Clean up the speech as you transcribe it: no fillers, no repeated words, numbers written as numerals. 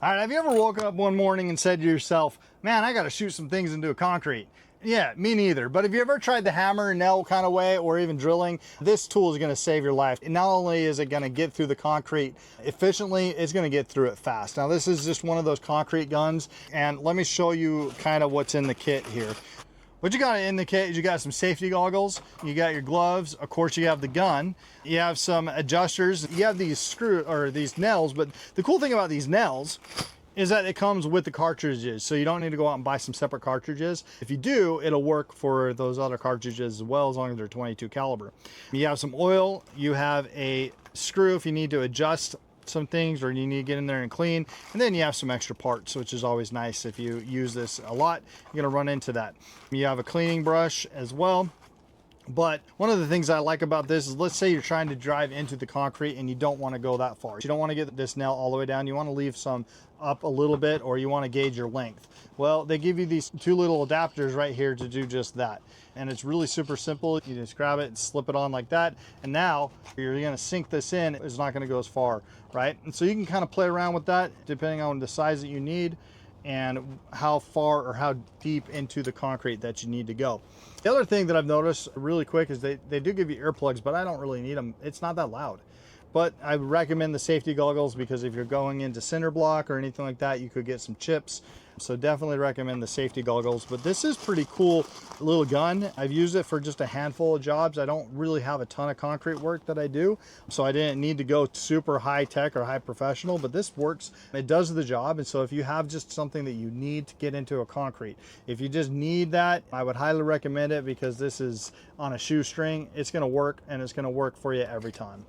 All right, have you ever woken up one morning and said to yourself, man, I got to shoot some things into a concrete? Yeah, me neither. But have you ever tried the hammer and nail kind of way, or even drilling? This tool is going to save your life. And not only is it going to get through the concrete efficiently, it's going to get through it fast. Now, this is just one of those concrete guns, and let me show you kind of what's in the kit here. What you got in the kit is you got some safety goggles, you got your gloves, of course you have the gun, you have some adjusters, you have these these nails, but the cool thing about these nails is that it comes with the cartridges, so you don't need to go out and buy some separate cartridges. If you do, it'll work for those other cartridges as well, as long as they're 22 caliber. You have some oil, you have a screw if you need to adjust some things or you need to get in there and clean, and then you have some extra parts, which is always nice. If you use this a lot, you're gonna run into that. You have a cleaning brush as well. But one of the things I like about this is, let's say you're trying to drive into the concrete and you don't want to go that far. You don't want to get this nail all the way down. You want to leave some up a little bit, or you want to gauge your length. Well, they give you these two little adapters right here to do just that. And it's really super simple. You just grab it and slip it on like that. And now you're going to sink this in. It's not going to go as far, right? And so you can kind of play around with that depending on the size that you need and how far or how deep into the concrete that you need to go. The other thing that I've noticed really quick is they do give you earplugs, but I don't really need them. It's not that loud. But I recommend the safety goggles, because if you're going into cinder block or anything like that, you could get some chips. So definitely recommend the safety goggles. But this is pretty cool little gun. I've used it for just a handful of jobs. I don't really have a ton of concrete work that I do, so I didn't need to go super high tech or high professional, but this works. It does the job. And so if you have just something that you need to get into a concrete, if you just need that, I would highly recommend it, because this is on a shoestring. It's going to work, and it's going to work for you every time.